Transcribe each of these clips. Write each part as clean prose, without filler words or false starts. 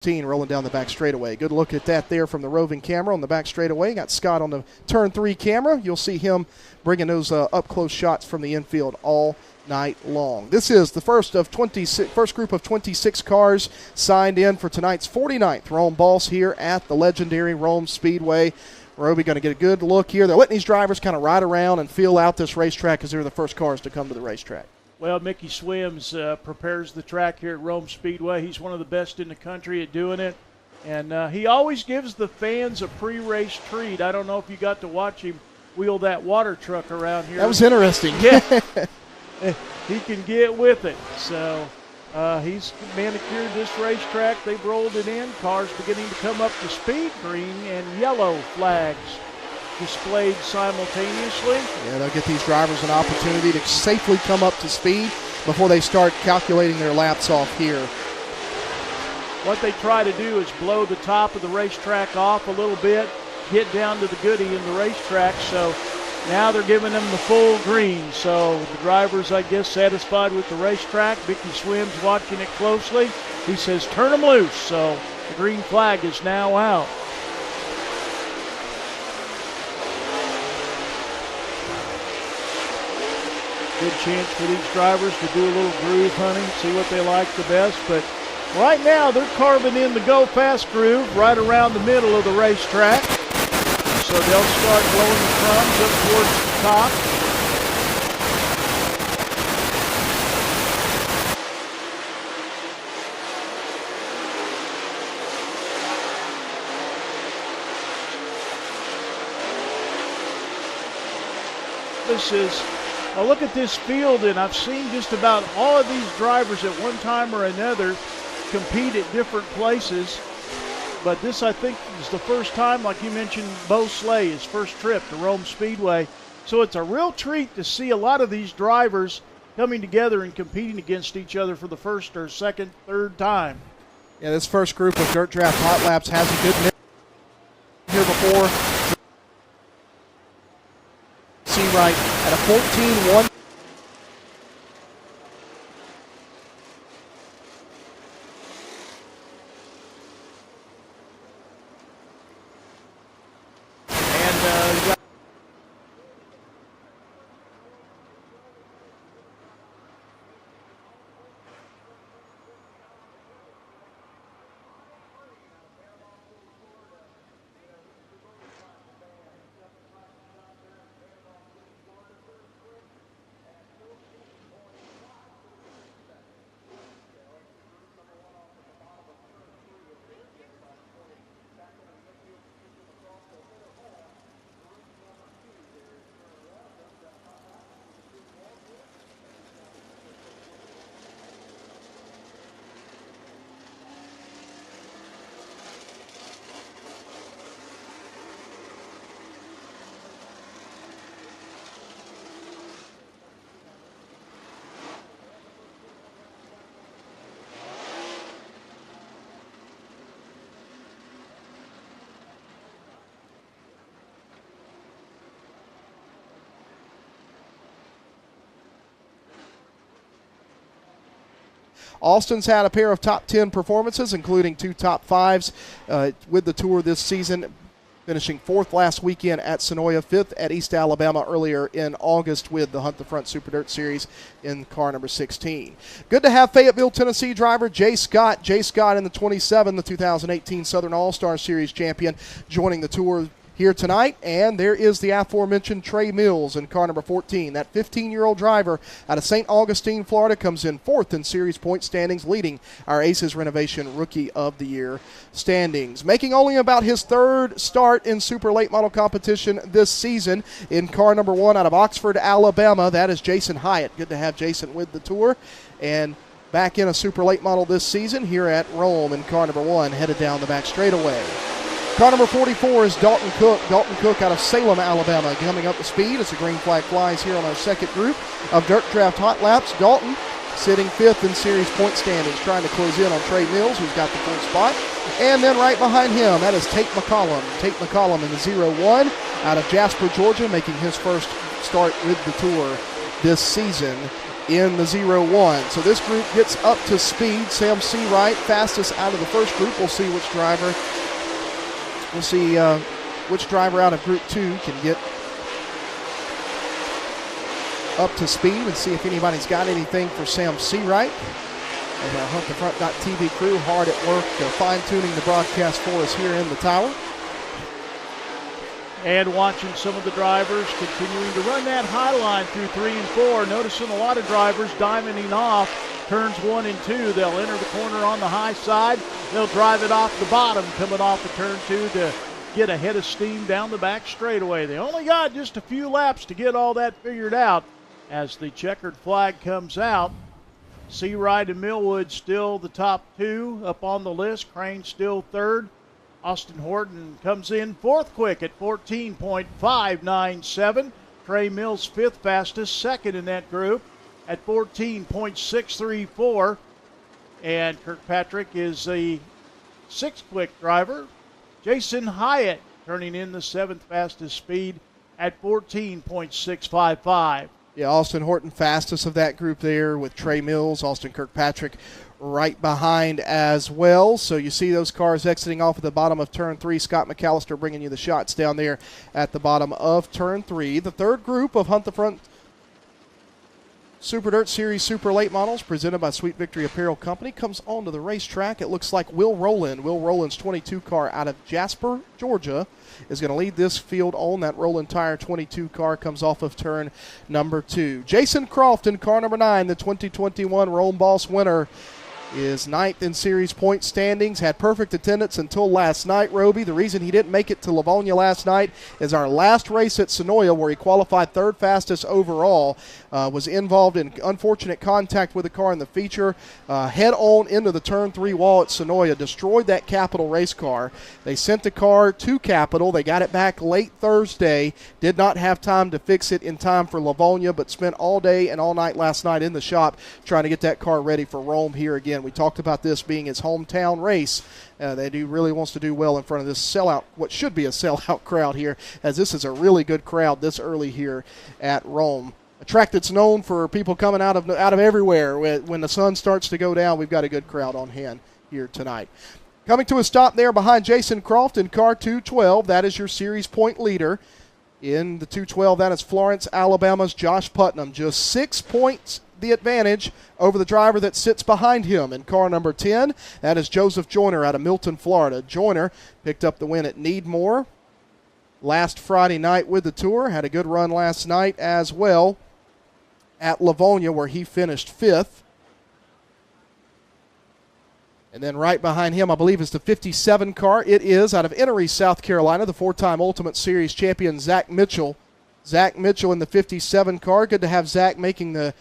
rolling down the back straightaway. Good look at that there from the roving camera on the back straightaway. Got Scott on the turn 3 camera. You'll see him bringing those up-close shots from the infield all night long. This is the first group of 26 cars signed in for tonight's 49th Rome Boss here at the legendary Rome Speedway. Roby going to get a good look here. They're letting these drivers kind of ride around and feel out this racetrack as they're the first cars to come to the racetrack. Well, Mickey Swims prepares the track here at Rome Speedway. He's one of the best in the country at doing it. And he always gives the fans a pre-race treat. I don't know if you got to watch him wheel that water truck around here. That was interesting. Yeah. He can get with it. So he's manicured this racetrack. They've rolled it in. Cars beginning to come up to speed. Green and yellow flags displayed simultaneously. Yeah, they'll get these drivers an opportunity to safely come up to speed before they start calculating their laps off here. What they try to do is blow the top of the racetrack off a little bit, get down to the goodie in the racetrack. So now they're giving them the full green. So the drivers, I guess, satisfied with the racetrack. Mickey Swims watching it closely. He says, turn them loose. So the green flag is now out. Good chance for these drivers to do a little groove hunting, see what they like the best. But right now, they're carving in the go fast groove right around the middle of the racetrack. So they'll start blowing the crumbs up towards the top. This is look at this field, and I've seen just about all of these drivers at one time or another compete at different places. But this, I think, is the first time, like you mentioned, Bo Slay, his first trip to Rome Speedway. So it's a real treat to see a lot of these drivers coming together and competing against each other for the first or second, third time. Yeah, this first group of Dirt Draft Hot Laps has a good mix here before. See right at a 14-1. Austin's had a pair of top 10 performances, including 2 top 5s with the Tour this season, finishing 4th last weekend at Sonoya, 5th at East Alabama earlier in August with the Hunt the Front Super Dirt Series in car number 16. Good to have Fayetteville, Tennessee driver Jay Scott. Jay Scott in the 27, the 2018 Southern All-Star Series champion, joining the Tour here tonight. And there is the aforementioned Trey Mills in car number 14. That 15-year-old driver out of St. Augustine, Florida, comes in 4th in series point standings, leading our Aces Renovation Rookie of the Year standings. Making only about his 3rd start in super late model competition this season in car number 1 out of Oxford, Alabama. That is Jason Hyatt. Good to have Jason with the Tour. And back in a super late model this season here at Rome in car number 1, headed down the back straightaway. Car number 44 is Dalton Cook. Dalton Cook out of Salem, Alabama, coming up to speed as the green flag flies here on our second group of Dirt Draft Hot Laps. Dalton sitting 5th in series point standings, trying to close in on Trey Mills, who's got the full spot. And then right behind him, that is Tate McCollum. Tate McCollum in the 0-1 out of Jasper, Georgia, making his first start with the Tour this season. in the 0-1. So this group gets up to speed. Sam Seawright, fastest out of the first group. We'll see which driver out of Group 2 can get up to speed and see if anybody's got anything for Sam Seawright. And our HuntTheFront.tv crew hard at work fine-tuning the broadcast for us here in the tower. And watching some of the drivers continuing to run that high line through 3 and 4. Noticing a lot of drivers diamonding off turns 1 and 2. They'll enter the corner on the high side. They'll drive it off the bottom, coming off of turn 2 to get a head of steam down the back straightaway. They only got just a few laps to get all that figured out as the checkered flag comes out. Seawright and Millwood still the top 2 up on the list. Crane still 3rd. Austin Horton comes in 4th quick at 14.597. Trey Mills 5th fastest, 2nd in that group at 14.634. And Kirkpatrick is the 6th quick driver. Jason Hyatt turning in the 7th fastest speed at 14.655. Yeah, Austin Horton fastest of that group there with Trey Mills. Austin Kirkpatrick right behind as well. So you see those cars exiting off at the bottom of turn 3. Scott McAllister bringing you the shots down there at the bottom of turn 3. The third group of Hunt the Front Super Dirt Series Super Late Models presented by Sweet Victory Apparel Company comes onto the racetrack. It looks like Will Rowland's 22 car out of Jasper, Georgia, is going to lead this field on. That Roland Tire 22 car comes off of turn number 2. Jason Croft in car number 9, the 2021 Rome Boss winner, is 9th in series point standings. Had perfect attendance until last night, Roby. The reason he didn't make it to Livonia last night is our last race at Sonoya, where he qualified 3rd fastest overall, was involved in unfortunate contact with a car in the feature, head on into the turn 3 wall at Sonoya, destroyed that Capital race car. They sent the car to Capital. They got it back late Thursday, did not have time to fix it in time for Livonia, but spent all day and all night last night in the shop trying to get that car ready for Rome here again. We talked about this being his hometown race. They really wants to do well in front of this sellout, what should be a sellout crowd here, as this is a really good crowd this early here at Rome. A track that's known for people coming out of everywhere. When the sun starts to go down, we've got a good crowd on hand here tonight. Coming to a stop there behind Jason Croft in car 212. That is your series point leader. In the 212, that is Florence, Alabama's Josh Putnam. Just 6 points the advantage over the driver that sits behind him in car number 10. That is Joseph Joyner out of Milton, Florida. Joyner picked up the win at Needmore last Friday night with the Tour. Had a good run last night as well at Livonia, where he finished 5th. And then right behind him, I believe, is the 57 car. It is out of Enoree, South Carolina, the 4-time Ultimate Series champion, Zach Mitchell. Zach Mitchell in the 57 car. Good to have Zach making the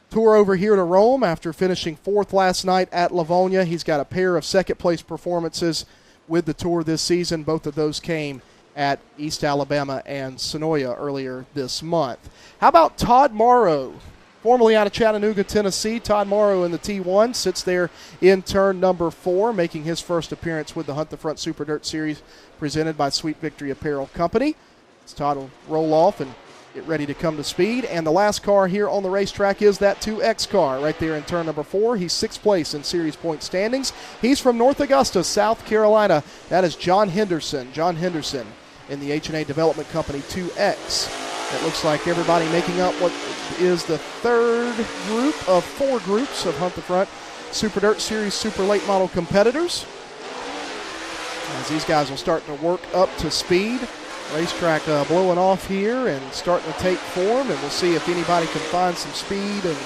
tour over here to Rome after finishing 4th last night at Livonia. He's got a pair of second-place performances with the Tour this season. Both of those came at East Alabama and Sonoya earlier this month. How about Todd Morrow, formerly out of Chattanooga, Tennessee? Todd Morrow in the T1 sits there in turn number 4, making his first appearance with the Hunt the Front Super Dirt Series presented by Sweet Victory Apparel Company. As Todd will roll off and get ready to come to speed. And the last car here on the racetrack is that 2X car right there in turn number 4. He's 6th place in series point standings. He's from North Augusta, South Carolina. That is John Henderson. John Henderson in the H&A Development Company 2X. It looks like everybody making up what is the third group of 4 groups of Hunt the Front Super Dirt Series Super Late Model competitors, as these guys will start to work up to speed. Racetrack blowing off here and starting to take form, and we'll see if anybody can find some speed and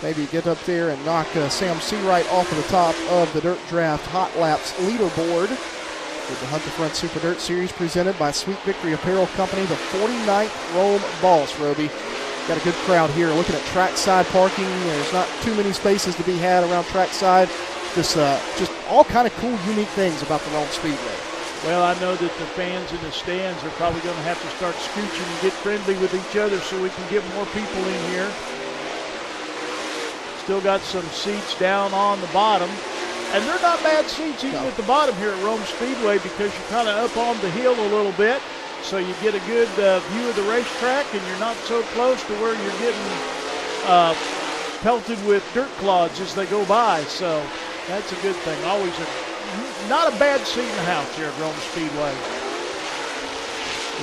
maybe get up there and knock Sam Seawright off of the top of the Dirt Draft Hot Laps leaderboard with the Hunt the Front Super Dirt Series presented by Sweet Victory Apparel Company, the 49th Rome Boss, Roby. Got a good crowd here looking at trackside parking. There's not too many spaces to be had around trackside. Just all kind of cool, unique things about the Rome Speedway. Well, I know that the fans in the stands are probably going to have to start scooching and get friendly with each other so we can get more people in here. Still got some seats down on the bottom. And they're not bad seats even at the bottom here at Rome Speedway, because you're kind of up on the hill a little bit. So you get a good view of the racetrack, and you're not so close to where you're getting pelted with dirt clods as they go by. So that's a good thing. Always not a bad seat in the house here at Rome Speedway.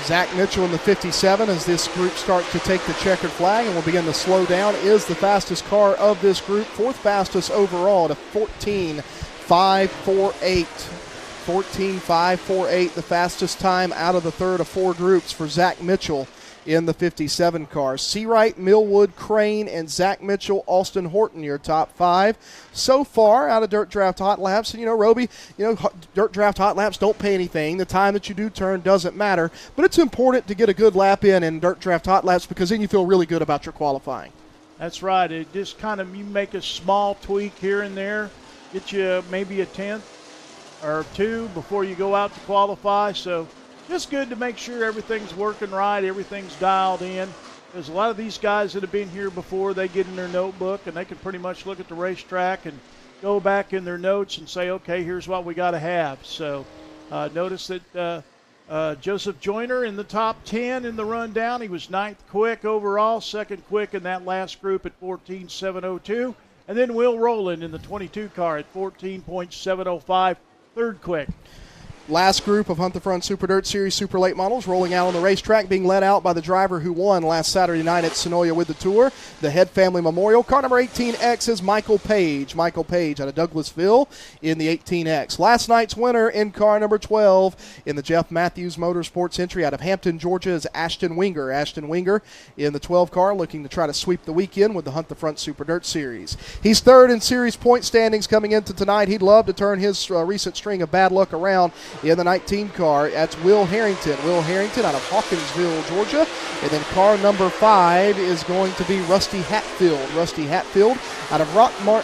Zach Mitchell in the 57 as this group starts to take the checkered flag and will begin to slow down, is the fastest car of this group, fourth fastest overall at a 14.548. 14.548, the fastest time out of the third of four groups for Zach Mitchell in the 57 car. Seawright, Millwood, Crane, and Zach Mitchell, Austin Horton, your top five so far out of Dirt Draft Hot Laps. And, Roby, Dirt Draft Hot Laps don't pay anything. The time that you do turn doesn't matter. But it's important to get a good lap in Dirt Draft Hot Laps because then you feel really good about your qualifying. That's right. It just you make a small tweak here and there, get you maybe a tenth or two before you go out to qualify. So just good to make sure everything's working right, everything's dialed in. There's a lot of these guys that have been here before, they get in their notebook and they can pretty much look at the racetrack and go back in their notes and say, okay, here's what we got to have. So notice that Joseph Joyner in the top 10 in the rundown. He was ninth quick overall, second quick in that last group at 14.702. And then Will Rowland in the 22 car at 14.705, third quick. Last group of Hunt the Front Super Dirt Series Super Late Models rolling out on the racetrack, being led out by the driver who won last Saturday night at Sonoya with the Tour, the Head Family Memorial. Car number 18X is Michael Page. Michael Page out of Douglasville in the 18X. Last night's winner in car number 12 in the Jeff Matthews Motorsports entry out of Hampton, Georgia is Ashton Winger. Ashton Winger in the 12 car looking to try to sweep the weekend with the Hunt the Front Super Dirt Series. He's third in series point standings coming into tonight. He'd love to turn his recent string of bad luck around in the 19 car. That's Will Harrington. Will Harrington out of Hawkinsville, Georgia. And then car number 5 is going to be Rusty Hatfield. Rusty Hatfield out of Rockmart,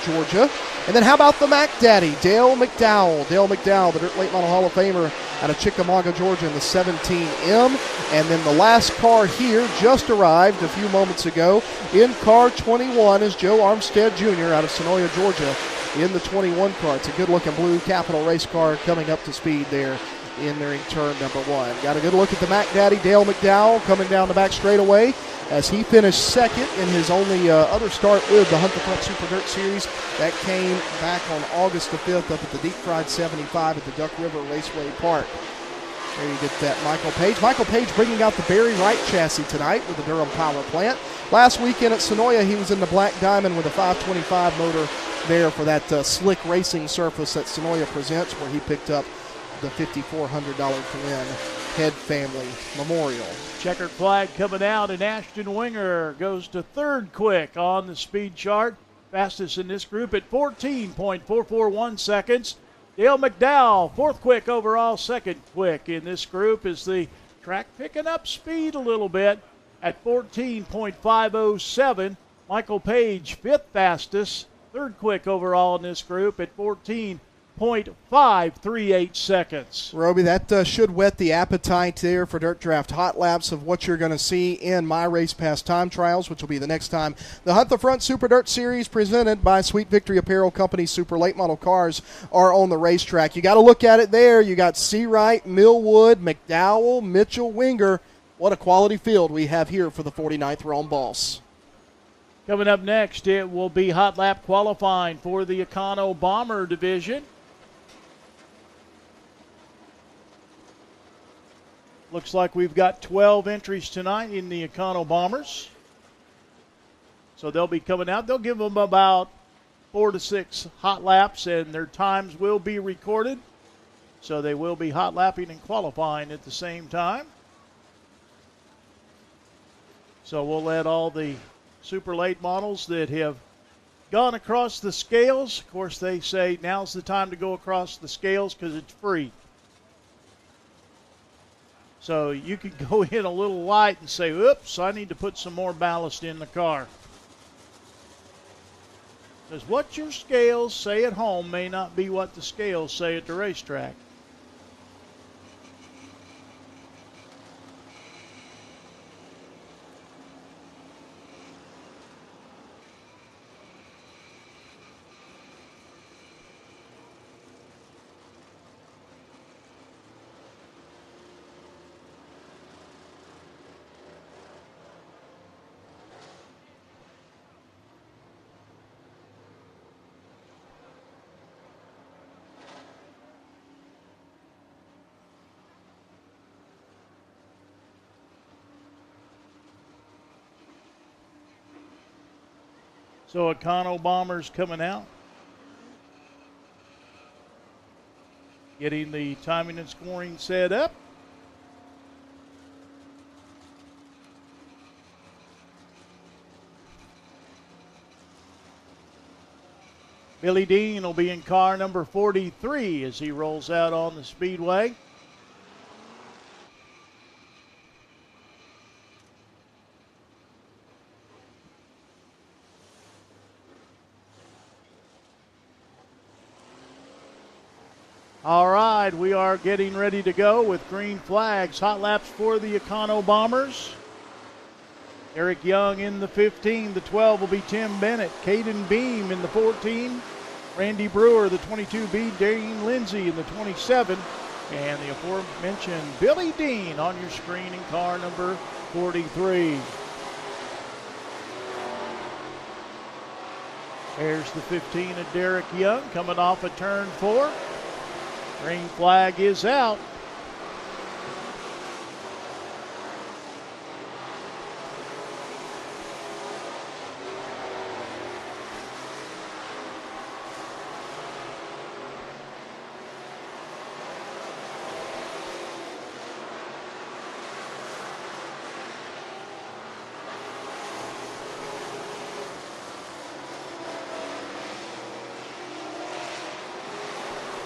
Georgia. And then how about the Mac Daddy, Dale McDowell. Dale McDowell, the Dirt Late Model Hall of Famer out of Chickamauga, Georgia in the 17M. And then the last car here just arrived a few moments ago. In car 21 is Joe Armstead Jr. out of Sonoya, Georgia in the 21 car. It's a good-looking blue Capital race car coming up to speed there entering turn number 1. Got a good look at the Mac Daddy, Dale McDowell, coming down the back straightaway as he finished second in his only other start with the Hunt the Front Super Dirt Series. That came back on August the 5th up at the Deep Fried 75 at the Duck River Raceway Park. There you get that Michael Page. Michael Page bringing out the Barry Wright chassis tonight with the Durham Power Plant. Last weekend at Sonoya, he was in the Black Diamond with a 525 motor there for that slick racing surface that Sonoya presents, where he picked up the $5,400 to win Head Family Memorial. Checkered flag coming out, and Ashton Winger goes to third quick on the speed chart. Fastest in this group at 14.441 seconds. Dale McDowell, fourth quick overall, second quick in this group is the track picking up speed a little bit at 14.507. Michael Page, fifth fastest, third quick overall in this group at 14.538 seconds. Roby, that should whet the appetite there for Dirt Draft Hot Laps of what you're going to see in My Race Pass Time Trials, which will be the next time the Hunt the Front Super Dirt Series presented by Sweet Victory Apparel Company Super Late Model cars are on the racetrack. You got to look at it there. You got Seawright, Millwood, McDowell, Mitchell, Winger. What a quality field we have here for the 49th Rome Boss. Coming up next, it will be hot lap qualifying for the Econo Bomber Division. Looks like we've got 12 entries tonight in the Econo Bombers. So they'll be coming out. They'll give them about 4 to 6 hot laps, and their times will be recorded. So they will be hot lapping and qualifying at the same time. So we'll let all the super late models that have gone across the scales. Of course, they say now's the time to go across the scales because it's free. So you could go in a little light and say, oops, I need to put some more ballast in the car. Because what your scales say at home may not be what the scales say at the racetrack. So Econo Bombers coming out. Getting the timing and scoring set up. Billy Dean will be in car number 43 as he rolls out on the Speedway. All right, we are getting ready to go with green flags. Hot laps for the Econo Bombers. Eric Young in the 15. The 12 will be Tim Bennett. Caden Beam in the 14. Randy Brewer, the 22B. Dane Lindsay in the 27. And the aforementioned Billy Dean on your screen in car number 43. There's the 15 of Derek Young coming off of turn 4. Green flag is out.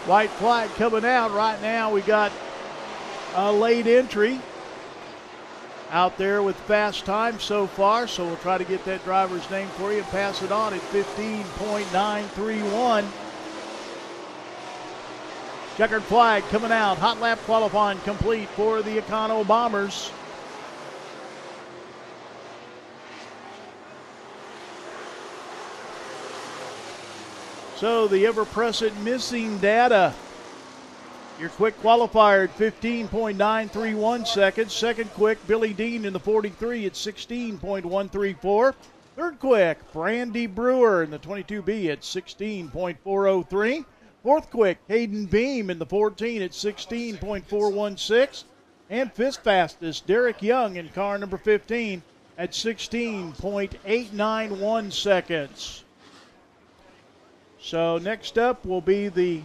White flag coming out right now. We got a late entry out there with fast time so far, so we'll try to get that driver's name for you and pass it on at 15.931. Checkered flag coming out. Hot lap qualifying complete for the Econo Bombers. So the ever-present missing data. Your quick qualifier at 15.931 seconds. Second quick, Billy Dean in the 43 at 16.134. Third quick, Randy Brewer in the 22B at 16.403. Fourth quick, Hayden Beam in the 14 at 16.416. And fifth fastest, Derek Young in car number 15 at 16.891 seconds. So next up will be the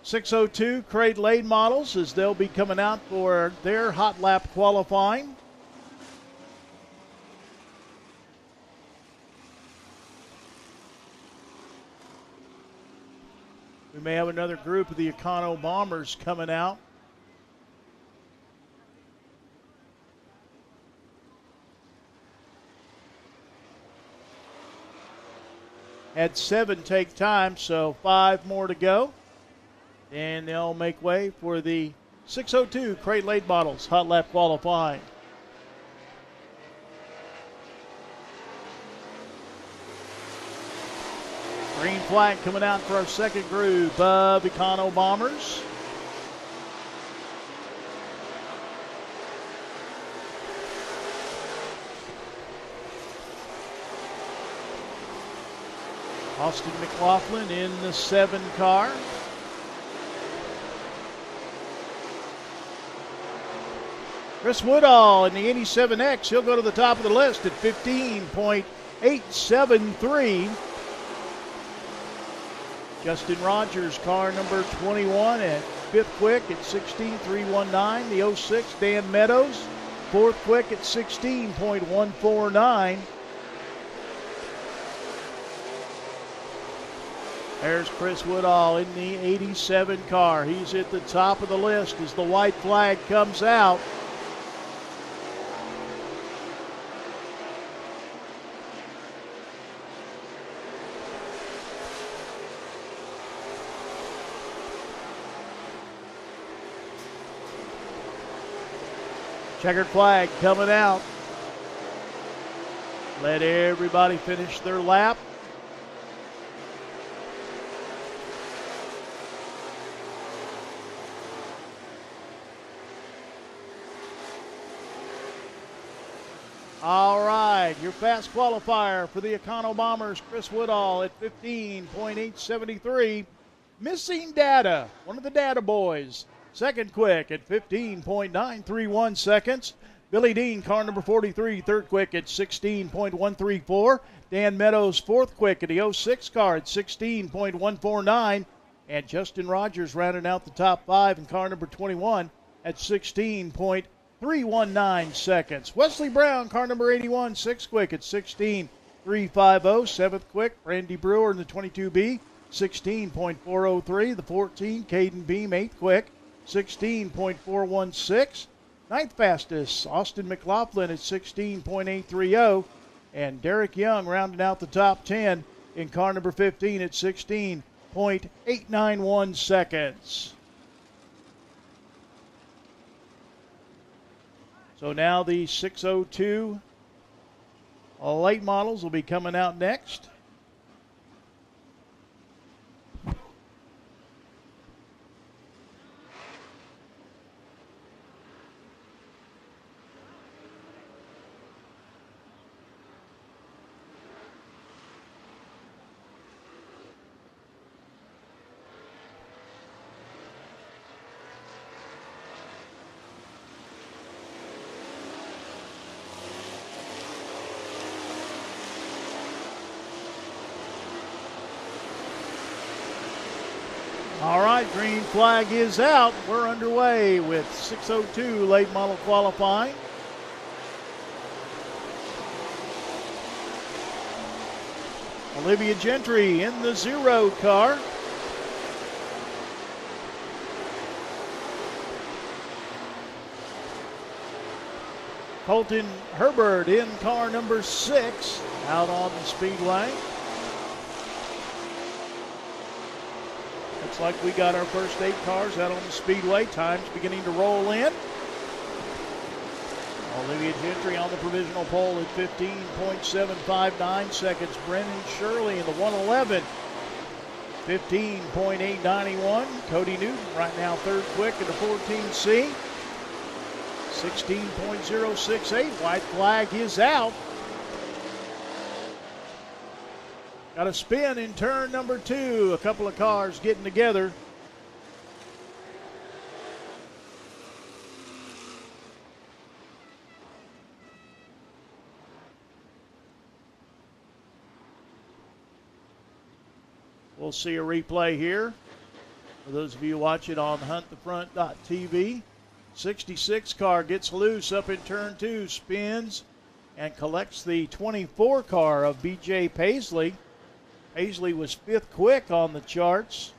602 Crate Lade models as they'll be coming out for their hot lap qualifying. We may have another group of the Econo Bombers coming out. Had 7 take time, so 5 more to go. And they'll make way for the 602 Crate Lade models hot lap qualifying. Green flag coming out for our second group of Econo Bombers. Austin McLaughlin in the 7 car. Chris Woodall in the 87X. He'll go to the top of the list at 15.873. Justin Rogers, car number 21 at 5th quick at 16.319. The 06, Dan Meadows, 4th quick at 16.149. There's Chris Woodall in the 87 car. He's at the top of the list as the white flag comes out. Checkered flag coming out. Let everybody finish their lap. All right, your fast qualifier for the Econo Bombers, Chris Woodall at 15.873. Missing data, one of the data boys. Second quick at 15.931 seconds. Billy Dean, car number 43, third quick at 16.134. Dan Meadows, fourth quick at the 06 car at 16.149. And Justin Rogers rounding out the top five in car number 21 at 16.319 seconds. Wesley Brown, car number 81, sixth quick at 16.350. Seventh quick, Randy Brewer in the 22B, 16.403. The 14, Caden Beam, eighth quick, 16.416. Ninth fastest, Austin McLaughlin at 16.830. And Derek Young rounding out the top 10 in car number 15 at 16.891 seconds. So now the 602 late models will be coming out next. All right, green flag is out. We're underway with 602 late model qualifying. Olivia Gentry in the 0 car. Colton Herbert in car number 6 out on the Speedway. Looks like we got our first 8 cars out on the Speedway. Time's beginning to roll in. Olivia Gentry on the provisional pole at 15.759 seconds. Brennan Shirley in the 111, 15.891. Cody Newton right now third quick in the 14C, 16.068. White flag is out. Got a spin in turn number 2. A couple of cars getting together. We'll see a replay here. For those of you watching on huntthefront.tv. 66 car gets loose up in turn 2, spins, and collects the 24 car of B.J. Paisley. Paisley was 5th quick on the charts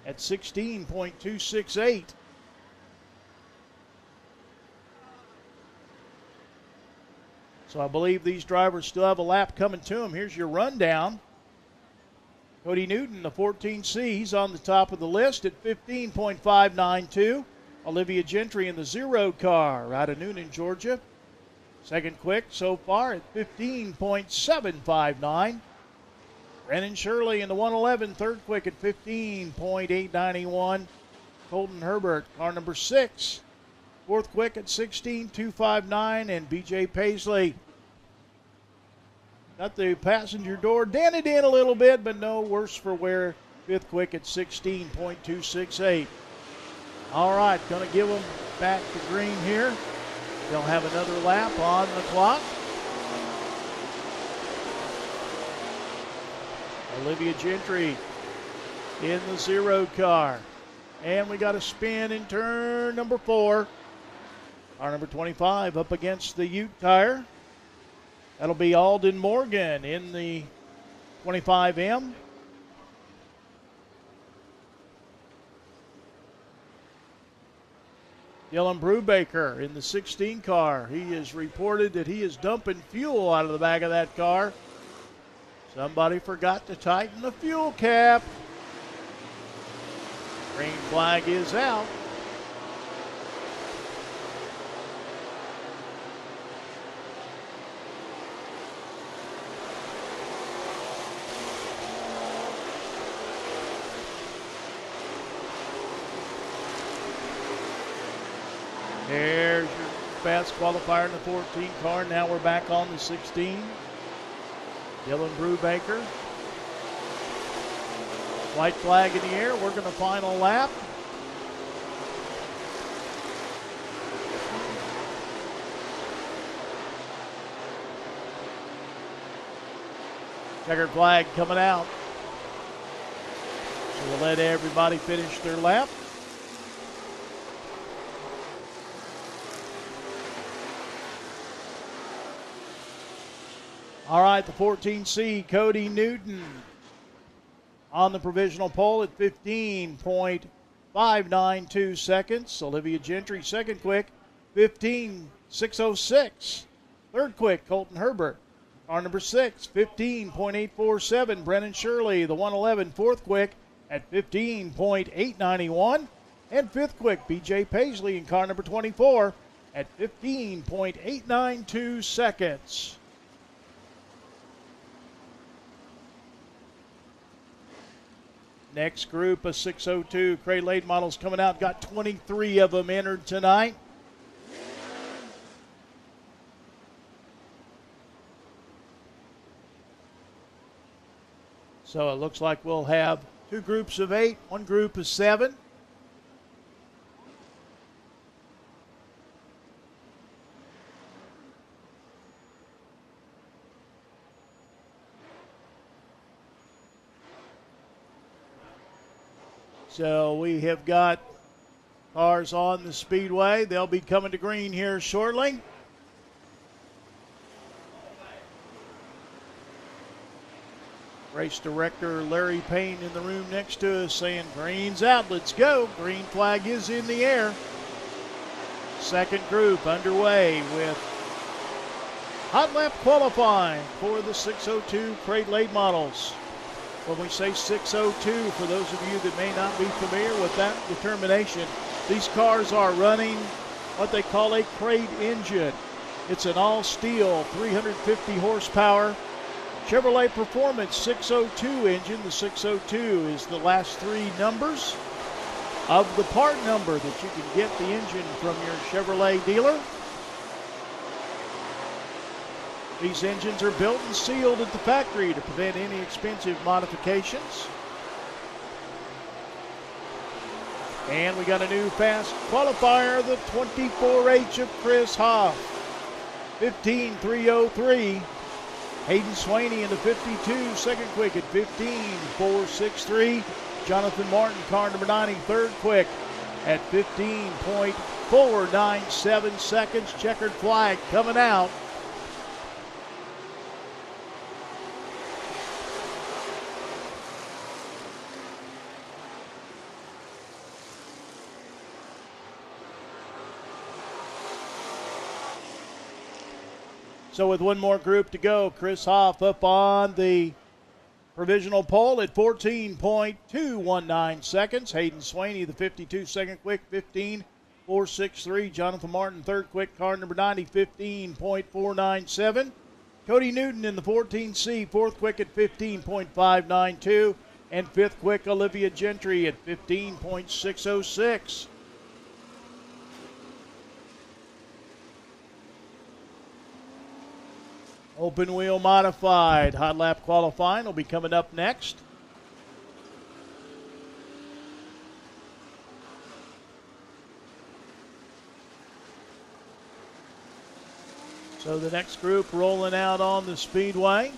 at 16.268. So I believe these drivers still have a lap coming to them. Here's your rundown. Cody Newton, the 14C, he's on the top of the list at 15.592. Olivia Gentry in the 0 car out of Noonan, Georgia. Second quick so far at 15.759. Brennan Shirley in the 111, third quick at 15.891. Colton Herbert, car number 6, fourth quick at 16.259. And B.J. Paisley got the passenger door dented in a little bit, but no worse for wear. Fifth quick at 16.268. All right, going to give them back to green here. They'll have another lap on the clock. Olivia Gentry in the 0 car. And we got a spin in turn number 4. Car number 25 up against the Ute tire. That'll be Alden Morgan in the 25M. Dylan Brubaker in the 16 car. He has reported that he is dumping fuel out of the back of that car. Somebody forgot to tighten the fuel cap. Green flag is out. There's your fast qualifier in the 14 car. Now we're back on the 16. Dylan Brubaker. White flag in the air. We're going to final lap. Checkered flag coming out. So we'll let everybody finish their lap. All right, the 14C, Cody Newton on the provisional pole at 15.592 seconds. Olivia Gentry, second quick, 15.606. Third quick, Colton Herbert. Car number 6, 15.847. Brennan Shirley, the 111, fourth quick at 15.891. And fifth quick, BJ Paisley in car number 24 at 15.892 seconds. Next group of 602 Crate late models coming out. Got 23 of them entered tonight. So it looks like we'll have two groups of 8, one group of 7. So we have got cars on the Speedway. They'll be coming to green here shortly. Race director Larry Payne in the room next to us saying, green's out, let's go. Green flag is in the air. Second group underway with hot lap qualifying for the 602 Crate late models. When we say 602, for those of you that may not be familiar with that determination, these cars are running what they call a crate engine. It's an all-steel 350 horsepower Chevrolet Performance 602 engine. The 602 is the last 3 numbers of the part number that you can get the engine from your Chevrolet dealer. These engines are built and sealed at the factory to prevent any expensive modifications. And we got a new fast qualifier, the 24H of Chris Hoff, 15.303. Hayden Swaney in the 52, second quick at 15.463. Jonathan Martin, car number 90, third quick at 15.497 seconds. Checkered flag coming out. So with one more group to go, Chris Hoff up on the provisional pole at 14.219 seconds. Hayden Swaney, the 52 second quick, 15.463. Jonathan Martin, third quick, car number 90, 15.497. Cody Newton in the 14C, fourth quick at 15.592. And fifth quick, Olivia Gentry at 15.606. Open wheel modified. Hot lap qualifying will be coming up next. So the next group rolling out on the Speedway.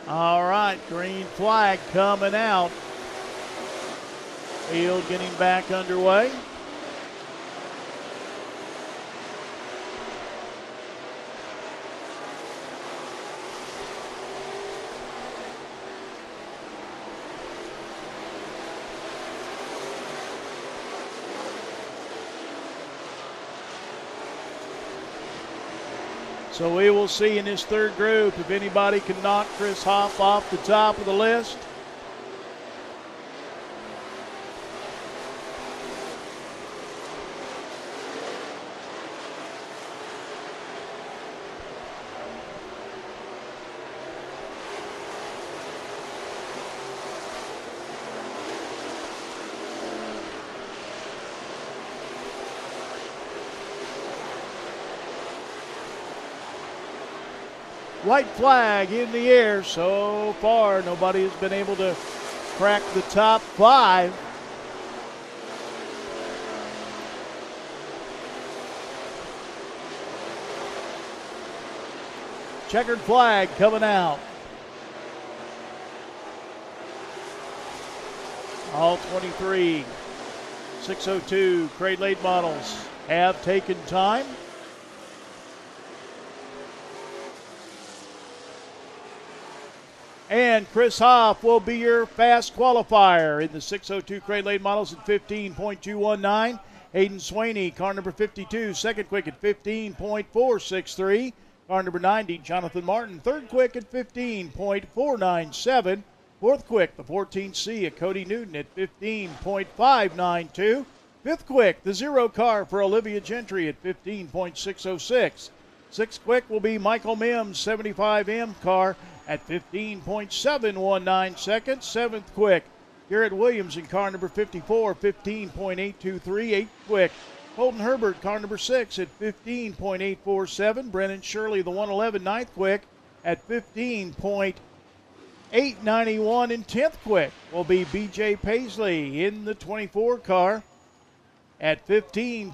All right, green flag coming out. Field getting back underway. So we will see in this third group if anybody can knock Chris Hoff off the top of the list. White flag in the air. So far, nobody has been able to cracked the top 5. Checkered flag coming out. All 23 602 Crate Late models have taken time. And Chris Hoff will be your fast qualifier in the 602 Crate Late models at 15.219. Hayden Swaney, car number 52, second quick at 15.463. Car number 90, Jonathan Martin, third quick at 15.497. Fourth quick, the 14C at Cody Newton at 15.592. Fifth quick, the 0 car for Olivia Gentry at 15.606. Sixth quick will be Michael Mims, 75M car at 15.719 seconds. Seventh quick, Garrett Williams in car number 54, 15.823. Eighth quick, Colton Herbert, car number 6 at 15.847. Brennan Shirley, the 111, ninth quick at 15.891. And 10th quick will be BJ Paisley in the 24 car at 15.8